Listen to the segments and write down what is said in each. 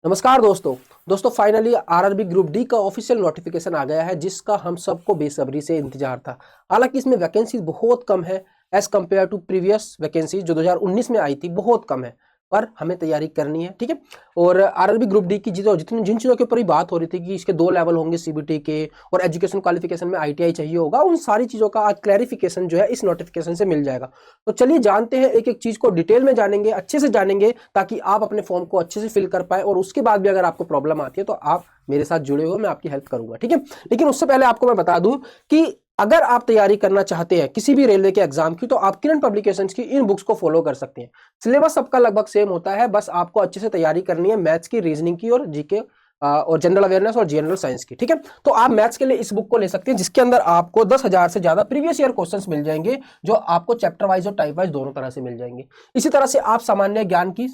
नमस्कार दोस्तों finally RRB group D का ऑफिशियल नोटिफिकेशन आ गया है जिसका हम सबको बेसब्री से इंतजार था। हालांकि इसमें वैकेंसी बहुत कम है as compare to previous vacancy जो 2019 में आई थी, बहुत कम है। पर हमें तैयारी करनी है, ठीक है। और आरआरबी ग्रुप डी की जितनी जिन चीज़ों के ऊपर ही बात हो रही थी कि इसके 2 लेवल होंगे सीबीटी के और एजुकेशन क्वालिफिकेशन में आईटीआई चाहिए होगा, उन सारी चीज़ों का आज क्लैरिफिकेशन जो है इस नोटिफिकेशन से मिल जाएगा। तो चलिए जानते हैं, एक एक चीज़ को डिटेल में जानेंगे, अच्छे से जानेंगे ताकि आप अपने फॉर्म को अच्छे से फिल कर पाए और उसके बाद भी अगर आपको प्रॉब्लम आती है तो आप मेरे साथ जुड़े हुए, मैं आपकी हेल्प करूंगा, ठीक है। लेकिन उससे पहले आपको मैं बता दूं कि अगर आप तैयारी करना चाहते हैं किसी भी रेलवे के एग्जाम की तो आप किरण पब्लिकेशंस की इन बुक्स को फॉलो कर सकते हैं। सिलेबस सबका लगभग सेम होता है, बस आपको अच्छे से तैयारी करनी है मैथ्स की, रीजनिंग की और जीके और जनरल अवेयरनेस और जनरल साइंस की, ठीक है। तो आप मैथ्स के लिए इस बुक को ले सकते हैं जिसके अंदर आपको 10,000 से ज्यादा प्रीवियस ईयर क्वेश्चंस मिल जाएंगे जो आपको चैप्टर वाइज और टाइप वाइज दोनों तरह से मिल जाएंगे। इसी तरह से आप सामान्य ज्ञान की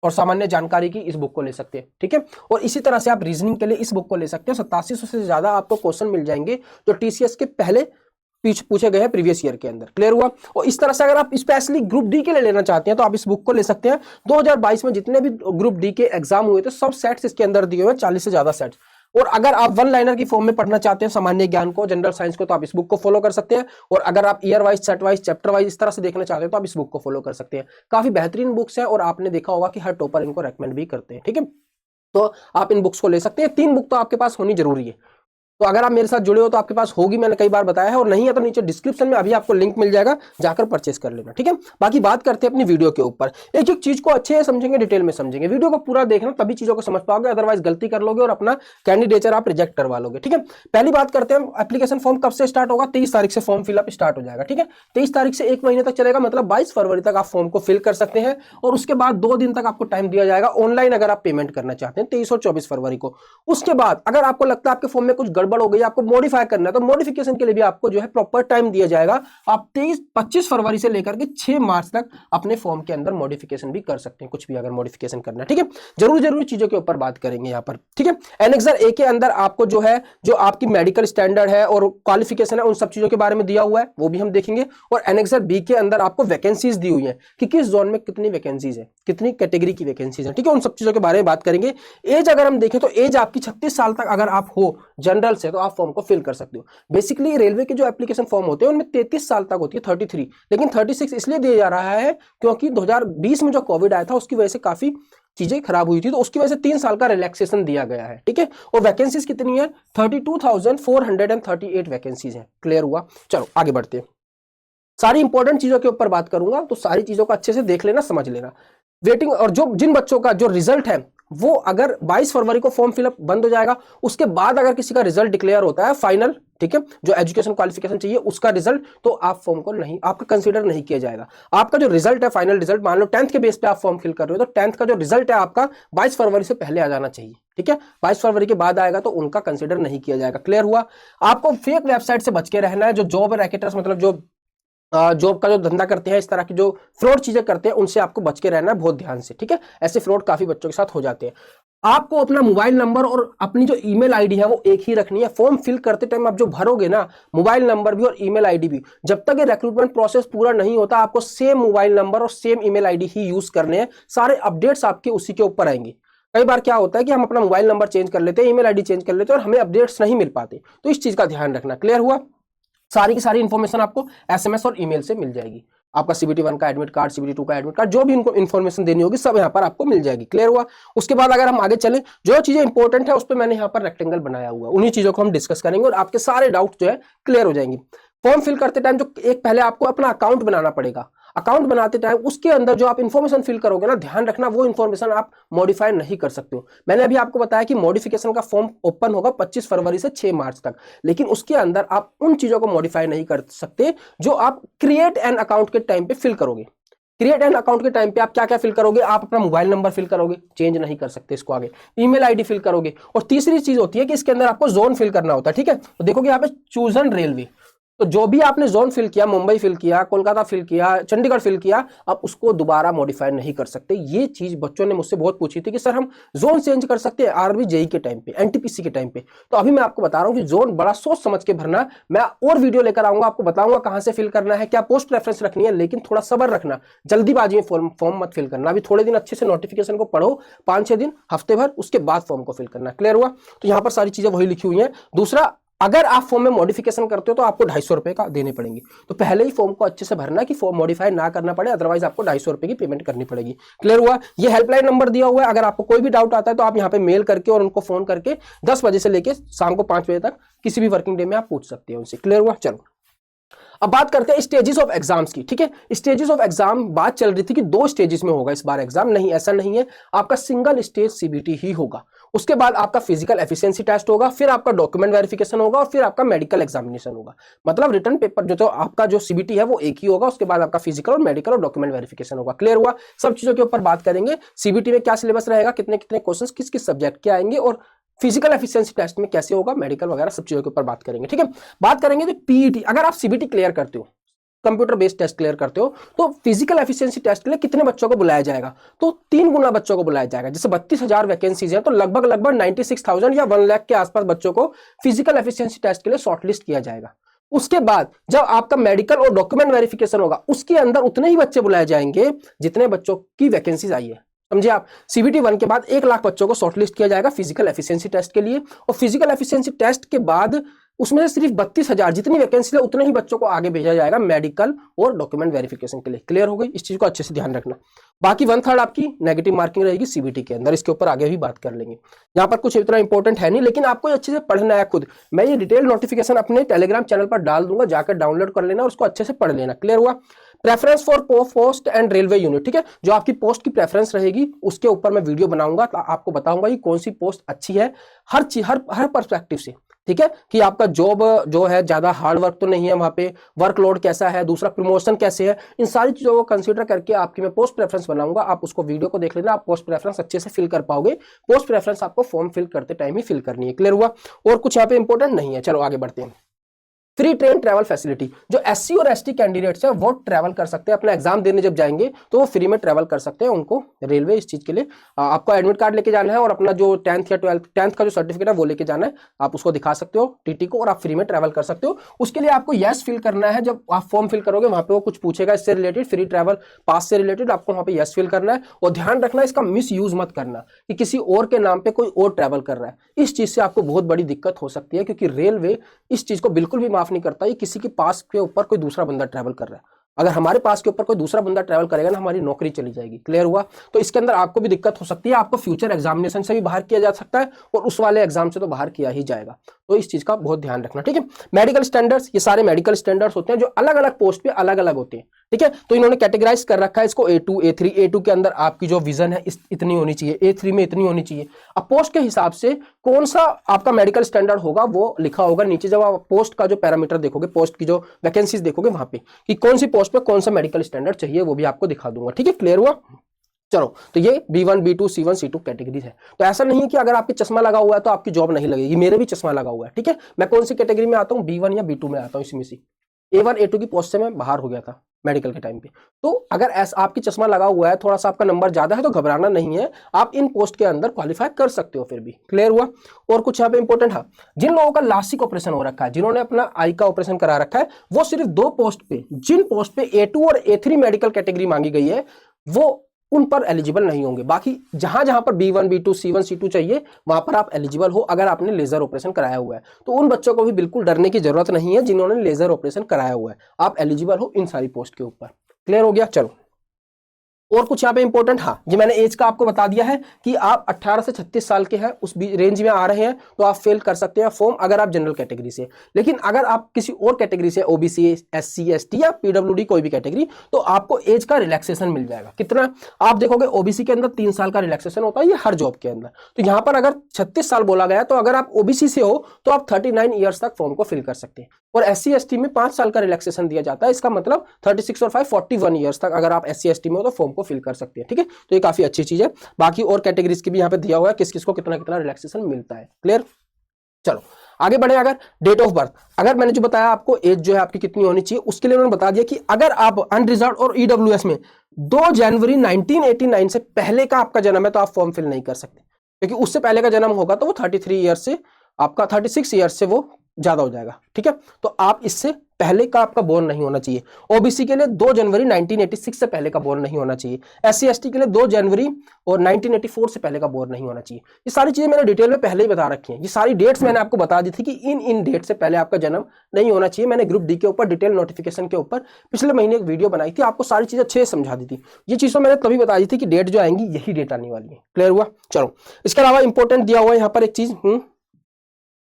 और सामान्य जानकारी की इस बुक को ले सकते हैं, ठीक है। और इसी तरह से आप रीजनिंग के लिए इस बुक को ले सकते हैं। 8700 से ज्यादा आपको क्वेश्चन मिल जाएंगे जो टीसीएस के पहले पूछे गए हैं प्रीवियस ईयर के अंदर। क्लियर हुआ। और इस तरह से अगर आप स्पेशली ग्रुप डी के लिए लेना चाहते हैं तो आप इस बुक को ले सकते हैं। 2022 में जितने भी ग्रुप डी के एग्जाम हुए थे सब सेट्स इसके अंदर दिए हुए हैं, 40 से ज्यादा सेट्स। और अगर आप वन लाइनर की फॉर्म में पढ़ना चाहते हैं सामान्य ज्ञान को, जनरल साइंस को, तो आप इस बुक को फॉलो कर सकते हैं। और अगर आप year wise, set wise, chapter wise इस तरह से देखना चाहते हैं तो आप इस बुक को फॉलो कर सकते हैं। काफी बेहतरीन बुक्स है और आपने देखा होगा कि हर टॉपर इनको रेकमेंड भी करते हैं, ठीक है। तो आप इन बुक्स को ले सकते हैं। 3 बुक तो आपके पास होनी जरूरी है। तो अगर आप मेरे साथ जुड़े हो तो आपके पास होगी, मैंने कई बार बताया है, और नहीं है तो नीचे डिस्क्रिप्शन में अभी आपको लिंक मिल जाएगा, जाकर परचेस कर लेना, ठीक है। बाकी बात करते हैं अपनी वीडियो के ऊपर। एक एक चीज को अच्छे से समझेंगे, डिटेल में समझेंगे। वीडियो को पूरा देखना तभी चीजों को समझ पाओगे, अदरवाइज गलती कर लोगे और अपना कैंडिडेचर आप रिजेक्ट करवा लोगे, ठीक है। पहली बात करते हैं एप्लीकेशन फॉर्म कब से स्टार्ट होगा। 23 तारीख से फॉर्म फिलअप स्टार्ट हो जाएगा, ठीक है। 23 तारीख से 1 महीने तक चलेगा, मतलब 22 फरवरी तक आप फॉर्म को फिल कर सकते हैं। और उसके बाद 2 दिन तक आपको टाइम दिया जाएगा ऑनलाइन अगर आप पेमेंट करना चाहते हैं, 23 और 24 फरवरी को। उसके बाद अगर आपको लगता है आपके फॉर्म में कुछ गड़बड़ हो गई, आपको मॉडिफाई करना है, तो मॉडिफिकेशन के लिए भी आपको जो है प्रॉपर टाइम दिया जाएगा। आप 25 फरवरी से लेकर के 6 मार्च तक अपने फॉर्म के अंदर मॉडिफिकेशन भी कर सकते हैं, कुछ भी अगर मॉडिफिकेशन करना है, ठीक है। जरूरी चीजों के ऊपर बात करेंगे यहां पर, ठीक है। एनेक्सर ए के अंदर आपको जो है, जो आपकी मेडिकल स्टैंडर्ड है और क्वालिफिकेशन है, उन सब चीजों के बारे में दिया हुआ है, वो भी हम देखेंगे। और एनेक्सर बी के अंदर आपको वैकेंसीज दी हुई है कि किस जोन में कितनी वैकेंसीज है, कितनी कैटेगरी की वैकेंसीज है, ठीक है। उन सब चीजों के बारे में बात करेंगे। एज अगर हम देखें तो एज आपकी 36 साल तक अगर आप हो जनरल से तो आप फॉर्म को फिल कर सकते हो। बेसिकली रेलवे के जो एप्लीकेशन फॉर्म होते हैं उनमें 33 साल तक होती है, 33, लेकिन 36 इसलिए दिया जा रहा है क्योंकि 2020 में जो कोविड आया था उसकी वजह से काफी चीजें खराब हुई थी, तो उसकी वजह से 3 साल का रिलैक्सेशन दिया गया है, ठीक है। और वैकेंसीज कितनी है, 32,438 वैकेंसीज है। क्लियर हुआ। चलो आगे बढ़ते हैं। सारी इंपॉर्टेंट चीजों के ऊपर बात करूंगा, तो सारी चीजों को अच्छे से देख लेना, समझ लेना। वेटिंग, और जो जिन बच्चों का जो रिजल्ट है वो अगर 22 फरवरी को फॉर्म फिलअप बंद हो जाएगा, उसके बाद अगर किसी का रिजल्ट डिक्लेयर होता है फाइनल, ठीक है, जो एजुकेशन क्वालिफिकेशन चाहिए उसका रिजल्ट, तो आप फॉर्म को नहीं, आपका कंसीडर नहीं किया जाएगा। आपका जो रिजल्ट है फाइनल रिजल्ट, मान लो 10th के बेस पे आप फॉर्म फिल कर रहे हो, तो 10th का जो रिजल्ट है आपका 22 फरवरी से पहले आ जाना चाहिए, ठीक है। 22 फरवरी के बाद आएगा तो उनका कंसीडर नहीं किया जाएगा। क्लियर हुआ। आपको फेक वेबसाइट से बच के रहना है, जो जॉब रैकेटर्स, मतलब जो जॉब का जो धंधा करते हैं, इस तरह की जो फ्रॉड चीजें करते हैं, उनसे आपको बच के रहना है बहुत ध्यान से, ठीक है। ऐसे फ्रॉड काफी बच्चों के साथ हो जाते हैं। आपको अपना मोबाइल नंबर और अपनी जो ईमेल आईडी है वो एक ही रखनी है। फॉर्म फिल करते टाइम आप जो भरोगे ना, मोबाइल नंबर भी और ईमेल आईडी भी, जब तक ये रिक्रूटमेंट प्रोसेस पूरा नहीं होता आपको सेम मोबाइल नंबर और सेम ईमेल आईडी ही यूज करने हैं। सारे अपडेट्स आपके उसी के ऊपर आएंगे। कई बार क्या होता है कि हम अपना मोबाइल नंबर चेंज कर लेते हैं, ईमेल आईडी चेंज कर लेते हैं और हमें अपडेट्स नहीं मिल पाते, तो इस चीज का ध्यान रखना। क्लियर हुआ। सारी की सारी इंफॉर्मेशन आपको एसएमएस और ईमेल से मिल जाएगी। आपका सीबीटी 1 का एडमिट कार्ड, सीबीटी 2 का एडमिट कार्ड, जो भी इनको इन्फॉर्मेशन देनी होगी सब यहाँ पर आपको मिल जाएगी। क्लियर हुआ। उसके बाद अगर हम आगे चले, जो चीजें इंपॉर्टेंट है उस पर मैंने यहाँ पर रेक्टेंगल बनाया हुआ, उन्हीं चीजों को हम डिस्कस करेंगे और आपके सारे डाउट जो है क्लियर हो जाएंगे। फॉर्म फिल करते टाइम जो एक पहले आपको अपना अकाउंट बनाना पड़ेगा। अकाउंट बनाते टाइम उसके अंदर जो आप इंफॉर्मेशन फिल करोगे ना, ध्यान रखना वो इंफॉर्मेशन आप मॉडिफाई नहीं कर सकते हो। मैंने अभी आपको बताया कि मॉडिफिकेशन का फॉर्म ओपन होगा 25 फरवरी से 6 मार्च तक, लेकिन उसके अंदर आप उन चीजों को मॉडिफाई नहीं कर सकते जो आप क्रिएट एन अकाउंट के टाइम पे फिल करोगे। क्रिएट एन अकाउंट के टाइम पे आप क्या क्या फिल करोगे, आप अपना मोबाइल नंबर फिल करोगे, चेंज नहीं कर सकते इसको आगे, ईमेल आईडी फिल करोगे, और तीसरी चीज होती है कि इसके अंदर आपको जोन फिल करना होता है, ठीक है। तो देखोगे यहाँ पे चूजन रेलवे, तो जो भी आपने जोन फिल किया, मुंबई फिल किया, कोलकाता फिल किया, चंडीगढ़ फिल किया, आप उसको दोबारा मॉडिफाई नहीं कर सकते। ये चीज बच्चों ने मुझसे बहुत पूछी थी कि सर हम जोन चेंज कर सकते हैं आरआरबी जेई के टाइम पे, एनटीपीसी के टाइम पे। तो अभी मैं आपको बता रहा हूं कि जोन बड़ा सोच समझ के भरना। मैं और वीडियो लेकर आऊंगा, आपको बताऊंगा कहां से फिल करना है, क्या पोस्ट प्रेफरेंस रखनी है, लेकिन थोड़ा सब्र रखना, जल्दीबाजी में फॉर्म मत फिल करना। अभी थोड़े दिन अच्छे से नोटिफिकेशन को पढ़ो, 5-6 दिन, हफ्ते भर, उसके बाद फॉर्म को फिल करना। क्लियर हुआ? तो यहां पर सारी चीजें वही लिखी हुई है। दूसरा, अगर आप फॉर्म में मॉडिफिकेशन करते हो तो आपको 250 रुपए का देने पड़ेंगे। तो पहले ही फॉर्म को अच्छे से भरना कि फॉर्म मॉडिफाई ना करना पड़े, अदरवाइज आपको 250 रुपए की पेमेंट करनी पड़ेगी। क्लियर हुआ? ये हेल्पलाइन नंबर दिया हुआ है, अगर आपको कोई भी डाउट आता है तो आप यहाँ पे मेल करके और उनको फोन करके 10 बजे से लेकर शाम को 5 बजे तक किसी भी वर्किंग डे में आप पूछ सकते हैं उनसे। क्लियर हुआ? चलो अब बात करते हैं स्टेजेस ऑफ एग्जाम्स की। ठीक है, स्टेजेस ऑफ एग्जाम बात चल रही थी कि 2 स्टेजेस में होगा इस बार एग्जाम। नहीं, ऐसा नहीं है, आपका सिंगल स्टेज सीबीटी ही होगा। उसके बाद आपका फिजिकल एफिशिएंसी टेस्ट होगा, फिर आपका डॉक्यूमेंट वेरिफिकेशन होगा और फिर आपका मेडिकल एग्जामिनेशन होगा। मतलब रिटर्न पेपर जो तो आपका जो सीबीटी है वो एक ही होगा, उसके बाद आपका फिजिकल और मेडिकल और डॉक्यूमेंट वेरिफिकेशन होगा। क्लियर हुआ? सब चीजों के ऊपर बात करेंगे। सीबीटी में क्या सिलेबस रहेगा, कितने कितने क्वेश्चंस किस किस सब्जेक्ट के आएंगे, और फिजिकल एफिशिएंसी टेस्ट में कैसे होगा, मेडिकल वगैरह सब चीजों के ऊपर बात करेंगे। ठीक है, बात करेंगे तो पीईटी, अगर आप सीबीटी क्लियर करते हो, कंप्यूटर बेस्ड टेस्ट क्लियर करते हो, तो फिजिकल एफिशिएंसी टेस्ट के लिए कितने बच्चों को बुलाया जाएगा? तो 3 गुना बच्चों को बुलाया जाएगा। जैसे 32,000 वैकेंसीज है तो लगभग 96,000 या 1 लाख के आसपास बच्चों को फिजिकल एफिशिएंसी टेस्ट के लिए शॉर्टलिस्ट किया जाएगा। उसके बाद जब आपका मेडिकल और डॉक्यूमेंट वेरिफिकेशन होगा, उसके अंदर उतने ही बच्चे बुलाए जाएंगे जितने बच्चों की वैकेंसीज आई है। समझे आप? सीबीटी 1 के बाद 1 लाख बच्चों को शॉर्टलिस्ट किया जाएगा फिजिकल एफिशिएंसी टेस्ट के लिए, और फिजिकल एफिशिएंसी टेस्ट के बाद उसमें से सिर्फ 32,000 जितनी वैकेंसी है उतने ही बच्चों को आगे भेजा जाएगा मेडिकल और डॉक्यूमेंट वेरिफिकेशन के लिए। क्लियर हो गई? इस चीज को अच्छे से ध्यान रखना। बाकी 1/3 आपकी नेगेटिव मार्किंग रहेगी सीबीटी के अंदर, इसके ऊपर आगे भी बात कर लेंगे। यहाँ पर कुछ इतना इंपॉर्टेंट है नहीं, लेकिन आपको अच्छे से पढ़ना है खुद। मैं ये डिटेल नोटिफिकेशन अपने टेलीग्राम चैनल पर डाल दूंगा, जाकर डाउनलोड कर लेना और उसको अच्छे से पढ़ लेना। क्लियर हुआ? Preference for post and railway unit. ठीक है, जो आपकी पोस्ट की प्रेफरेंस रहेगी उसके ऊपर मैं वीडियो बनाऊंगा, तो आपको बताऊंगा कि कौन सी पोस्ट अच्छी है हर चीज, हर पर्सपेक्टिव से। ठीक है, कि आपका जॉब जो है ज्यादा हार्ड वर्क तो नहीं है, वहां पे वर्कलोड कैसा है, दूसरा प्रमोशन कैसे है, इन सारी चीजों को कंसीडर करके आपकी मैं पोस्ट प्रेफरेंस बनाऊंगा। आप उसको वीडियो को देख लेना, आप पोस्ट प्रेफरेंस अच्छे से फिल कर पाओगे। पोस्ट प्रेफरेंस आपको फॉर्म फिल करते टाइम ही फिल करनी है। क्लियर हुआ? और कुछ यहाँ पे इंपॉर्टेंट नहीं है। चलो आगे बढ़ते हैं। फ्री ट्रेन ट्रैवल फैसिलिटी, जो एससी और एसटी कैंडिडेट्स हैं वो ट्रैवल कर सकते हैं, अपना एग्जाम देने जब जाएंगे तो वो फ्री में ट्रैवल कर सकते हैं। उनको रेलवे इस चीज के लिए आपको एडमिट कार्ड लेके जाना है और अपना जो 10th या 12th का जो सर्टिफिकेट है वो लेके जाना है, आप उसको दिखा सकते हो टीटी को, और आप फ्री में ट्रैवल कर सकते हो। उसके लिए आपको यस फिल करना है। जब आप फॉर्म फिल करोगे वहां पे वो कुछ पूछेगा इससे रिलेटेड, फ्री ट्रैवल पास से रिलेटेड, आपको वहां पे यस फिल करना है। और ध्यान रखना इसका मिस यूज मत करना कि किसी और के नाम पे कोई और ट्रैवल कर रहा है। इस चीज से आपको बहुत बड़ी दिक्कत हो सकती है, क्योंकि रेलवे इस चीज को बिल्कुल भी माफ नहीं करता है किसी के पास के ऊपर कोई दूसरा बंदा ट्रैवल कर रहा है। अगर हमारे पास के ऊपर कोई दूसरा बंदा ट्रैवल करेगा ना, हमारी नौकरी चली जाएगी। क्लियर हुआ? तो इसके अंदर आपको भी दिक्कत हो सकती है। आपको फ्यूचर एग्जामिनेशन से भी बाहर किया जा सकता है और उस वाले एग्जाम से तो बाहर किया ही जाएगा। तो इस चीज का बहुत ध्यान रखना। ठीक है, मेडिकल स्टैंडर्ड्स, ये सारे मेडिकल स्टैंडर्ड्स होते हैं जो अलग अलग पोस्ट पे अलग अलग होते हैं। ठीक है, तो इन्होंने कैटेगराइज कर रखा है इसको A2 A3। A2 के अंदर आपकी जो विजन है इतनी होनी चाहिए, A3 में इतनी होनी चाहिए। अब पोस्ट के हिसाब से कौन सा आपका मेडिकल स्टैंडर्ड होगा वो लिखा होगा नीचे। जब आप पोस्ट का जो पैरामीटर देखोगे, पोस्ट की जो वैकेंसीज देखोगे वहां पे कि कौन सी पोस्ट पे कौन सा मेडिकल स्टैंडर्ड चाहिए, वो भी आपको दिखा दूंगा। ठीक है, क्लियर हुआ? चलो, तो ये B1 B2 C1 C2 category है। तो ऐसा नहीं है कि अगर आपके चश्मा लगा हुआ है तो आपकी जॉब नहीं लगेगी। मेरे भी चश्मा लगा हुआ है। ठीक है, मैं कौन सी कैटेगरी में आता हूँ, B1 या B2 में आता हूँ, इसमें से A1 A2 की पोस्ट से मैं बाहर हो गया था मेडिकल के टाइम पे। तो अगर ऐसा आपकी चश्मा लगा हुआ है, थोड़ा सा आपका नंबर ज्यादा है, तो घबराना नहीं है, आप इन पोस्ट के अंदर क्वालिफाई कर सकते हो फिर भी। क्लियर हुआ? और कुछ यहाँ पे इंपॉर्टेंट है, जिन लोगों का लासिक ऑपरेशन हो रखा है, जिन्होंने अपना आई का ऑपरेशन करा रखा है, वो सिर्फ 2 पोस्ट पे, जिन पोस्ट पे A2 और A3 मेडिकल कैटेगरी मांगी गई है, वो उन पर एलिजिबल नहीं होंगे। बाकी जहां जहां पर B1 B2 C1 C2 चाहिए वहां पर आप एलिजिबल हो, अगर आपने लेजर ऑपरेशन कराया हुआ है। तो उन बच्चों को भी बिल्कुल डरने की जरूरत नहीं है जिन्होंने लेजर ऑपरेशन कराया हुआ है, आप एलिजिबल हो इन सारी पोस्ट के ऊपर। क्लियर हो गया? चलो, और कुछ यहाँ पे इंपॉर्टेंट, हाँ, ये मैंने एज का आपको बता दिया है कि आप 18 से 36 साल के हैं, उस रेंज में आ रहे हैं तो आप फेल कर सकते हैं फॉर्म, अगर आप जनरल कैटेगरी से। लेकिन अगर आप किसी और कैटेगरी से, ओबीसी, एससी, एसटी या पीडब्ल्यूडी कोई भी कैटेगरी, तो आपको एज का रिलैक्सेशन मिल जाएगा। कितना? आप देखोगे ओबीसी के अंदर 3 साल का रिलैक्सेशन होता है, ये हर जॉब के अंदर। तो यहाँ पर अगर 36 साल बोला गया, तो अगर आप ओबीसी से हो तो आप 39 ईयर्स तक फॉर्म को फिल कर सकते हैं। और एससी एसटी में 5 साल का रिलैक्सेशन दिया जाता है, इसका मतलब 36 और 5 41 ईयर्स तक अगर आप एससी एसटी में हो तो फॉर्म को फिल कर सकते हैं। ठीक है, तो ये काफी अच्छी चीज है। बाकी और कैटेगरीज की भी यहाँ पे दिया हुआ है किस किस को कितना कितना रिलैक्सेशन मिलता है। क्लियर? चलो आगे बढ़े, अगर डेट ऑफ बर्थ, अगर मैंने जो बताया आपको एज जो है आपकी कितनी होनी चाहिए, उसके लिए उन्होंने बता दिया कि अगर आप अनरिजर्व और ईडब्ल्यूएस में 2 जनवरी 1989 से पहले का आपका जन्म है तो आप फॉर्म फिल नहीं कर सकते, क्योंकि उससे पहले का जन्म होगा तो वो 33 ईयर्स से आपका 36 ईयर्स से वो ज्यादा हो जाएगा, ठीक है। तो आप इससे पहले का आपका बोर्न नहीं होना चाहिए। ओबीसी के लिए 2 जनवरी 1986 से पहले का बोर्न नहीं होना चाहिए। एससी एसटी के लिए 2 जनवरी और 1984 से पहले का बोर्न नहीं होना चाहिए। ये सारी चीजें मैंने डिटेल में पहले ही बता रखी हैं। ये सारी डेट्स मैंने आपको बता दी थी कि इन डेट से पहले आपका जन्म नहीं होना चाहिए। मैंने ग्रुप डी के ऊपर डिटेल नोटिफिकेशन के ऊपर पिछले महीने एक वीडियो बनाई थी, आपको सारी चीजें अच्छे से समझा दी थी। ये चीज तो मैंने तभी बता दी थी कि डेट जो आएंगी यही डेट आने वाली है। क्लियर हुआ? चलो, इसके अलावा इंपॉर्टेंट दिया हुआ है यहाँ पर एक चीज,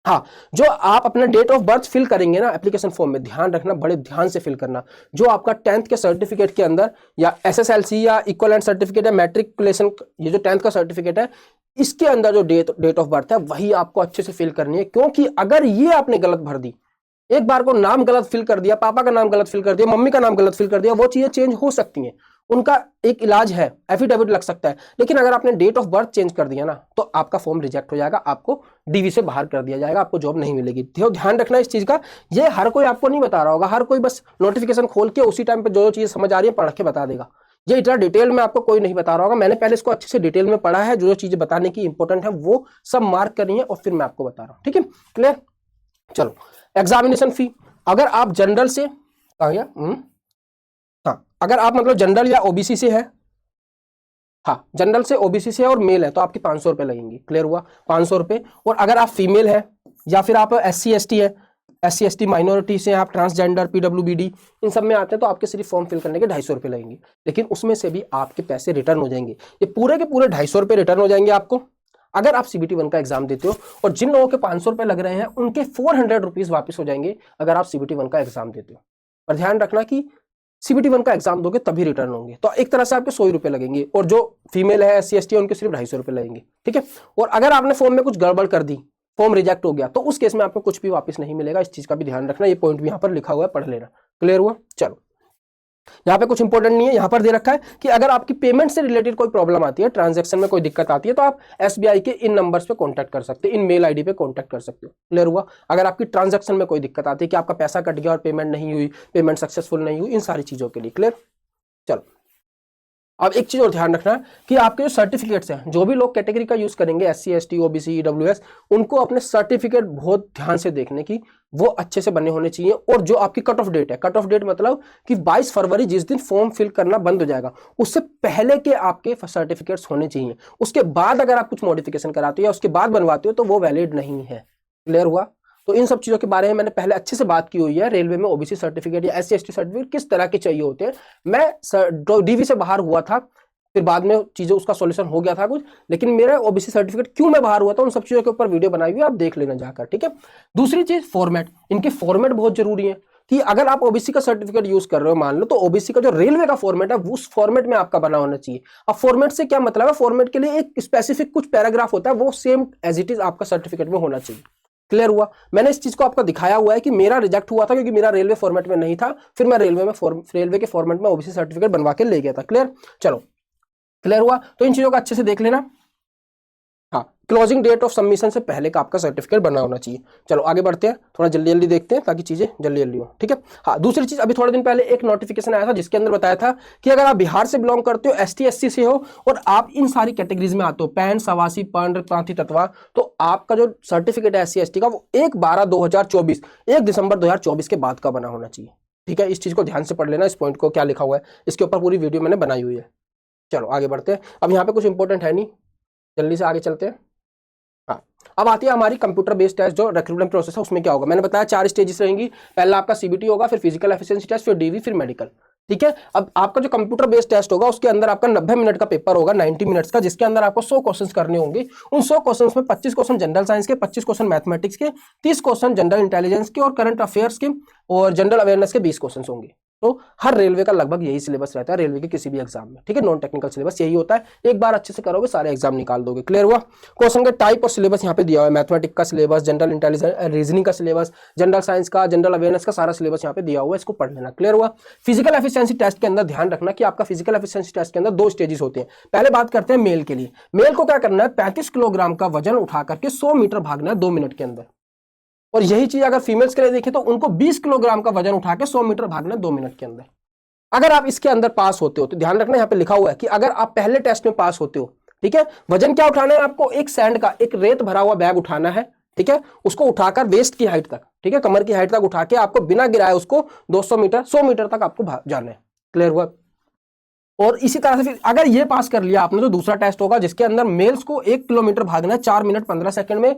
हाँ, जो आप अपना डेट ऑफ बर्थ फिल करेंगे ना एप्लीकेशन फॉर्म में, ध्यान रखना, बड़े ध्यान से फिल करना। जो आपका 10th के सर्टिफिकेट के अंदर या एसएसएलसी या इक्विवेलेंट सर्टिफिकेट या मैट्रिकुलेशन, ये जो 10th का सर्टिफिकेट है, इसके अंदर जो डेट ऑफ बर्थ है वही आपको अच्छे से फिल करनी है। क्योंकि अगर ये आपने गलत भर दी, एक बार को नाम गलत फिल कर दिया, पापा का नाम गलत फिल कर दिया, मम्मी का नाम गलत फिल कर दिया, वो चीजें चेंज हो सकती हैं, उनका एक इलाज है, एफिडेविट लग सकता है। लेकिन अगर आपने डेट ऑफ बर्थ चेंज कर दिया ना तो आपका फॉर्म रिजेक्ट हो जाएगा, आपको डीवी से बाहर कर दिया जाएगा, आपको जॉब नहीं मिलेगी। ध्यान रखना इस चीज का। ये हर कोई आपको नहीं बता रहा होगा, हर कोई बस नोटिफिकेशन खोल के उसी टाइम पे जो चीज समझ आ रही है पढ़ के बता देगा। ये इतना डिटेल में आपको कोई नहीं बता रहा होगा। मैंने पहले इसको अच्छे से डिटेल में पढ़ा है, जो चीजें बताने की इंपॉर्टेंट है वो सब मार्क करनी है और फिर मैं आपको बता रहा हूँ, ठीक है। क्लियर? चलो, एग्जामिनेशन फी, अगर आप जनरल से हाँ, अगर आप मतलब जनरल या ओबीसी से है, हाँ जनरल से ओबीसी से और मेल है तो आपकी 500 रुपए लगेंगे। क्लियर हुआ? 500 रुपए। और अगर आप फीमेल है या फिर आप एससी एसटी है, एससी एसटी माइनॉरिटी से आप ट्रांसजेंडर पीडब्ल्यूबीडी इन सब में आते हैं तो आपके सिर्फ फॉर्म फिल करने के 250 रुपए लगेंगे। लेकिन उसमें से भी आपके पैसे रिटर्न हो जाएंगे, ये पूरे के पूरे 250 रुपए रिटर्न हो जाएंगे आपको अगर आप CBT 1 का एग्जाम देते हो। और जिन लोगों के 500 रुपए लग रहे हैं उनके 400 रुपीज वापिस हो जाएंगे अगर आप CBT 1 का एग्जाम देते हो। पर ध्यान रखना कि CBT 1 का एग्जाम दोगे तभी रिटर्न होंगे, तो एक तरह से आपके 100 रुपए लगेंगे। और जो फीमेल है SC ST है उनके सिर्फ 250 रुपए लगेंगे, ठीक है। और अगर आपने फॉर्म में कुछ गड़बड़ कर दी, फॉर्म रिजेक्ट हो गया, तो उस केस में आपको कुछ भी वापस नहीं मिलेगा। इस चीज का भी ध्यान रखना, ये पॉइंट भी यहाँ पर लिखा हुआ है, पढ़ लेना। क्लियर हुआ? चलो, यहाँ पे कुछ इंपॉर्टेंट नहीं है, यहाँ पर दे रखा है कि अगर आपकी पेमेंट से रिलेटेड कोई प्रॉब्लम आती है, ट्रांजैक्शन में कोई दिक्कत आती है, तो आप SBI के इन नंबर्स पे कांटेक्ट कर सकते हैं, इन मेल आईडी पे कांटेक्ट कर सकते हो। क्लियर हुआ? अगर आपकी ट्रांजैक्शन में कोई दिक्कत आती है कि आपका पैसा कट गया और पेमेंट नहीं हुई, पेमेंट सक्सेसफुल नहीं हुई, इन सारी चीजों के लिए। क्लियर? चलो, अब एक चीज और ध्यान रखना कि आपके जो सर्टिफिकेट्स हैं, जो भी लोग कैटेगरी का यूज करेंगे, SC ST OBC EWS, उनको अपने सर्टिफिकेट बहुत ध्यान से देखने की, वो अच्छे से बने होने चाहिए। और जो आपकी कट ऑफ डेट है, कट ऑफ डेट मतलब कि 22 फरवरी जिस दिन फॉर्म फिल करना बंद हो जाएगा, उससे पहले के आपके सर्टिफिकेट्स होने चाहिए। उसके बाद अगर आप कुछ मॉडिफिकेशन कराते हो या उसके बाद बनवाते हो तो वो वैलिड नहीं है। क्लियर हुआ? तो इन सब चीजों के बारे में मैंने पहले अच्छे से बात की हुई है। रेलवे में OBC सर्टिफिकेट या SC ST सर्टिफिकेट किस तरह के चाहिए होते हैं। मैं DV से बाहर हुआ था, फिर बाद में चीजें उसका सॉल्यूशन हो गया था कुछ, लेकिन मेरा OBC सर्टिफिकेट क्यों मैं बाहर हुआ था उन सब चीजों के ऊपर वीडियो बनाई हुई है, आप देख लेना जाकर, ठीक है। दूसरी चीज फॉर्मेट, इनके फॉर्मेट बहुत जरूरी है कि अगर आप OBC का सर्टिफिकेट यूज कर रहे हो, मान लो, तो OBC का जो रेलवे का फॉर्मेट है उस फॉर्मेट में आपका बना होना चाहिए। अब फॉर्मेट से क्या मतलब है? फॉर्मेट के लिए एक स्पेसिफिक कुछ पैराग्राफ होता है, वो सेम एज इट इज आपका सर्टिफिकेट में होना चाहिए। क्लियर हुआ? मैंने इस चीज को आपको दिखाया हुआ है कि मेरा रिजेक्ट हुआ था क्योंकि मेरा रेलवे फॉर्मेट में नहीं था, फिर मैं रेलवे के फॉर्मेट में OBC सर्टिफिकेट बनवा के ले गया था। क्लियर? चलो, क्लियर हुआ? तो इन चीजों को अच्छे से देख लेना। हाँ, क्लोजिंग डेट ऑफ सबमिशन से पहले का आपका सर्टिफिकेट बना होना चाहिए। चलो आगे बढ़ते हैं, थोड़ा जल्दी जल्दी देखते हैं ताकि चीजें जल्दी जल्दी हो, ठीक है। हाँ, दूसरी चीज, अभी थोड़े दिन पहले एक नोटिफिकेशन आया था जिसके अंदर बताया था कि अगर आप बिहार से बिलोंग करते हो, ST SC से हो और आप इन सारी कैटेगरीज में आते हो, पैन, सवासी, पंड, प्रांतीय तत्वा, तो आपका जो सर्टिफिकेट है SC ST का वो 1/12/2024, 1 दिसंबर 2024 के बाद का बना होना चाहिए, ठीक है। इस चीज को ध्यान से पढ़ लेना, इस पॉइंट को क्या लिखा हुआ है, इसके ऊपर पूरी वीडियो मैंने बनाई हुई है। चलो आगे बढ़ते हैं। अब यहाँ पे कुछ इंपॉर्टेंट है नहीं, जल्दी से आगे चलते हैं। हाँ, अब आती है हमारी कंप्यूटर बेस्ड टेस्ट, जो रिक्रूटमेंट प्रोसेस है उसमें क्या होगा। मैंने बताया 4 स्टेजेस रहेंगी। पहला आपका CBT होगा, फिर फिजिकल एफिशिएंसी टेस्ट, फिर DV, फिर मेडिकल, ठीक है। अब आपका जो कंप्यूटर बेस्ड टेस्ट होगा उसके अंदर आपका 90 मिनट का पेपर होगा, 90 मिनट्स का, जिसके अंदर आपको 100 क्वेश्चंस करने होंगे। उन 100 क्वेश्चंस में 25 क्वेश्चन जनरल साइंस के, 25 क्वेश्चन मैथमेटिक्स के, 30 क्वेश्चन जनरल इंटेलिजेंस के और करंट अफेयर्स के, और जनरल अवेयरनेस के 20 क्वेश्चन होंगे। तो हर रेलवे का लगभग यही सिलेबस रहता है, रेलवे के किसी भी एग्जाम में, ठीक है। नॉन टेक्निकल सिलेबस यही होता है, एक बार अच्छे से करोगे सारे एग्जाम निकाल दोगे। क्लियर हुआ? क्वेश्चन के टाइप और सिलेबस यहाँ पे दिया हुआ है, मैथमेटिक्स का सिलेबस, जनरल इंटेलिजेंस रीजनिंग का सिलेबस, जनरल साइंस का, जनरल अवेयरनेस का सारा सिलेबस यहाँ पे दिया हुआ है, इसको पढ़ लेना। क्लियर हुआ? फिजिकल एफिशिएंसी टेस्ट के अंदर ध्यान रखना कि आपका फिजिकल एफिशिएंसी टेस्ट के अंदर 2 स्टेजेस होते हैं। पहले बात करते हैं मेल के लिए। मेल को क्या करना है? 35 किलोग्राम का वजन उठा करके 100 मीटर भागना है 2 मिनट के अंदर। और यही चीज अगर फीमेल्स के लिए देखें तो उनको 20 किलोग्राम का वजन उठा के 100 मीटर भागना 2 मिनट के अंदर। अगर आप इसके अंदर पास होते हो तो ध्यान रखना, यहाँ पे लिखा हुआ है कि अगर आप पहले टेस्ट में पास होते हो, ठीक है, वजन क्या उठाना है आपको, एक सैंड का, एक रेत भरा हुआ बैग उठाना है, ठीक है, उसको उठाकर वेस्ट की हाइट तक, ठीक है, कमर की हाइट तक उठा के आपको बिना गिराए उसको 200 मीटर 100 मीटर तक आपको जाना है। क्लियर हुआ? और इसी तरह से फिर अगर ये पास कर लिया आपने तो दूसरा टेस्ट होगा जिसके अंदर मेल्स को 1 किलोमीटर भागना है 4 मिनट 15 सेकंड में,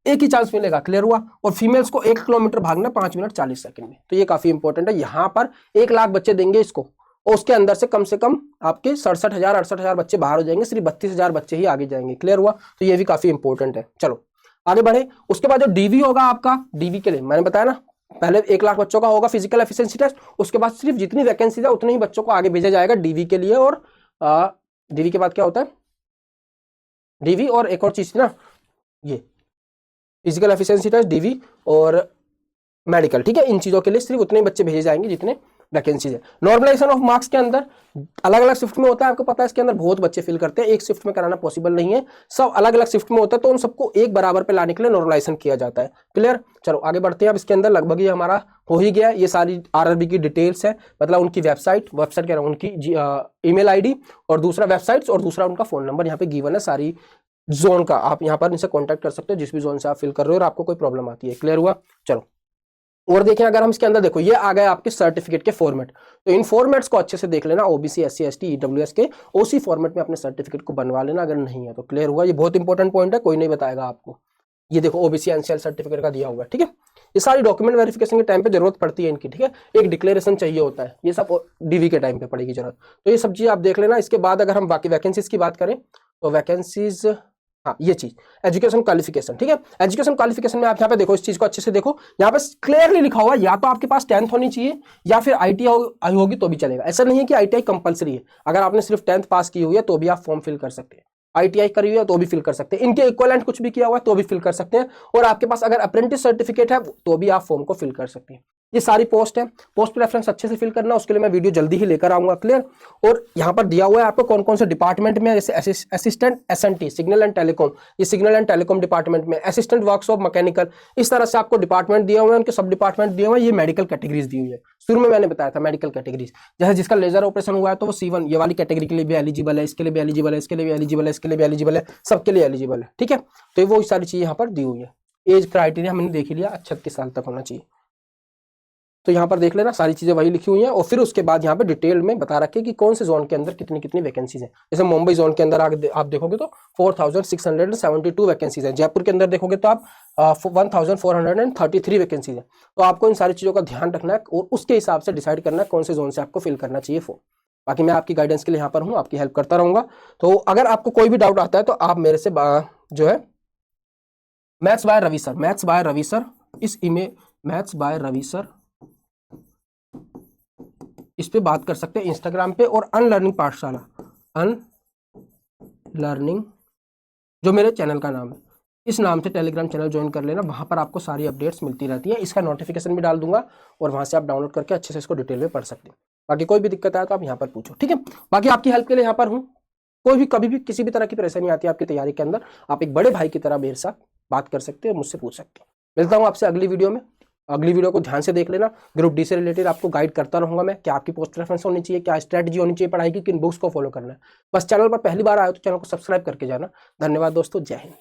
एक ही चांस मिलेगा। क्लियर हुआ? और फीमेल्स को 1 किलोमीटर भागना 5 मिनट 40 सेकंड में। तो ये काफी इंपॉर्टेंट है। यहां पर 1 लाख बच्चे देंगे इसको और उसके अंदर से कम आपके 67,000 बच्चे बाहर हो जाएंगे, सिर्फ 32,000 बच्चे ही आगे जाएंगे। क्लियर हुआ? तो ये भी काफी इंपॉर्टेंट है। चलो आगे बढ़े। उसके बाद जो डीवी होगा आपका, डीवी के लिए मैंने बताया ना, पहले 1 लाख बच्चों का होगा फिजिकल एफिशिएंसी टेस्ट, उसके बाद सिर्फ जितनी वैकेंसी है उतने ही बच्चों को आगे भेजा जाएगा डीवी के लिए। और डीवी के बाद क्या होता है, डीवी और एक और चीज ना, ये फिजिकल एफिशिएंसी टेस्ट, डीवी और मेडिकल, ठीक है, इन चीजों के लिए सिर्फ उतने बच्चे भेजे जाएंगे जितने वैकेंसीज है। नॉर्मलाइजेशन ऑफ मार्क्स के अंदर अलग अलग शिफ्ट में होता है, आपको पता है, इसके अंदर बहुत बच्चे फिल करते हैं, एक शिफ्ट में कराना पॉसिबल नहीं है, सब अलग अलग शिफ्ट में होता है, तो उन सबको एक बराबर पे लाने के लिए नॉर्मलाइजेशन किया जाता है। क्लियर? चलो आगे बढ़ते हैं। अब इसके अंदर लगभग ये हमारा हो ही गया, ये सारी आरआरबी की डिटेल्स है, मतलब उनकी वेबसाइट कह रहा हूं, उनकी ईमेल आईडी और दूसरा वेबसाइट्स और दूसरा उनका फोन नंबर यहाँ पे गिवन है, सारी जोन का। आप यहाँ पर इनसे कॉन्टैक्ट कर सकते हो जिस भी जोन से आप फिल कर रहे हो और आपको कोई प्रॉब्लम आती है। क्लियर हुआ? चलो और देखें, अगर हम इसके अंदर देखो, ये आ गए आपके सर्टिफिकेट के फॉर्मेट, तो इन फॉर्मेट्स को अच्छे से देख लेना, ओबीसी एससी एसटी ईडब्ल्यूएस के उसी फॉर्मेट में अपने सर्टिफिकेट को बनवा लेना अगर नहीं है तो। क्लियर हुआ? ये बहुत इंपॉर्टेंट पॉइंट है, कोई नहीं बताएगा आपको। ये देखो ओबीसी एनसीएल सर्टिफिकेट का दिया हुआ है, ठीक है। ये सारी डॉक्यूमेंट वेरिफिकेशन के टाइम पे जरूरत पड़ती है इनकी, ठीक है, एक डिक्लेरेशन चाहिए होता है, ये सब डीवी के टाइम पे पड़ेगी जरूरत, तो ये सब चीज आप देख लेना। इसके बाद अगर हम बाकी वैकेंसीज की बात करें तो वैकेंसीज, हाँ ये चीज एजुकेशन क्वालिफिकेशन, ठीक है, एजुकेशन क्वालिफिकेशन में आप यहाँ पे देखो, इस चीज को अच्छे से देखो, यहाँ पे क्लियरली लिखा हुआ है या तो आपके पास 10th होनी चाहिए या फिर आईटीआई होगी तो भी चलेगा। ऐसा नहीं है कि आईटीआई कंपलसरी है, अगर आपने सिर्फ 10th पास की हुई है तो भी आप फॉर्म फिल कर सकते हैं, आईटीआई करी हुई है तो भी फिल कर सकते हैं, इनके इक्विवेलेंट कुछ भी किया हुआ है तो भी फिल कर सकते हैं, और आपके पास अगर अप्रेंटिस सर्टिफिकेट है तो भी आप फॉर्म को फिल कर सकते हैं। ये सारी पोस्ट है, पोस्ट प्रेफरेंस अच्छे से फिल करना, उसके लिए मैं वीडियो जल्दी ही लेकर आऊंगा। क्लियर? और यहाँ पर दिया हुआ है आपको कौन कौन से डिपार्टमेंट में, जैसे assistant SNT signal and telecom, ये सिग्नल एंड टेलीकॉम डिपार्टमेंट में, असिस्टेंट वर्कशॉप मैकेनिकल, इस तरह से आपको डिपार्टमेंट दिया हुआ है, उनके सब डिपार्टमेंट दिए हुए हैं। ये मेडिकल कैटेगरीज दी हुई है, शुरू में मैंने बताया था मेडिकल कैटेगरीज, जैसे जिसका लेजर ऑपरेशन हुआ है तो वो C1 ये वाली कैटेगरी के लिए भी एलिजिबल है, इसके लिए भी एलिजिबल है, इसके लिए भी एलिजिबल है, इसके लिए भी एलिजिबल है, सबके लिए एलिजिबल है, ठीक है। तो वो सारी चीजें यहाँ पर दी हुई है। एज क्राइटेरिया हमने देख लिया, 36 साल तक होना चाहिए, तो यहाँ पर देख लेना, सारी चीजें वही लिखी हुई हैं। और फिर उसके बाद यहाँ पे डिटेल में बता रखे कि कौन से जोन के अंदर कितनी कितनी वैकेंसीज हैं। जैसे मुंबई जोन के अंदर आप देखोगे तो 4672 वैकेंसीज हैं, जयपुर के अंदर देखोगे तो आप 1433 वैकेंसीज हैं। तो आपको इन सारी चीजों का ध्यान रखना है और उसके हिसाब से डिसाइड करना है कौन से जोन से आपको फिल करना चाहिए फॉर्म। बाकी मैं आपकी गाइडेंस के लिए यहाँ पर हूँ, आपकी हेल्प करता रहूंगा। तो अगर आपको कोई भी डाउट आता है तो आप मेरे से जो है मैथ्स बाय रवि सर इस email maths by Ravi sir इस पे बात कर सकते हैं इंस्टाग्राम पे, और अनलर्निंग पाठशाला, अनलर्निंग जो मेरे चैनल का नाम है, इस नाम से टेलीग्राम चैनल ज्वाइन कर लेना, वहां पर आपको सारी अपडेट्स मिलती रहती है। इसका नोटिफिकेशन भी डाल दूंगा और वहां से आप डाउनलोड करके अच्छे से इसको डिटेल में पढ़ सकते हैं। बाकी कोई भी दिक्कत आए तो आप यहाँ पर पूछो, ठीक है। बाकी आपकी हेल्प के लिए यहाँ पर हूँ, कोई भी कभी भी किसी भी तरह की परेशानी आती है आपकी तैयारी के अंदर, आप एक बड़े भाई की तरह मेरे साथ बात कर सकते हैं, मुझसे पूछ सकते हैं। मिलता हूँ आपसे अगली वीडियो में। अगली वीडियो को ध्यान से देख लेना, ग्रुप डी से रिलेटेड आपको गाइड करता रहूंगा मैं, क्या आपकी पोस्ट प्रेफरेंस होनी चाहिए, क्या स्ट्रेटजी होनी चाहिए पढ़ाई की, किन बुक्स को फॉलो करना है। बस चैनल पर पहली बार आए तो चैनल को सब्सक्राइब करके जाना। धन्यवाद दोस्तों, जय हिंद।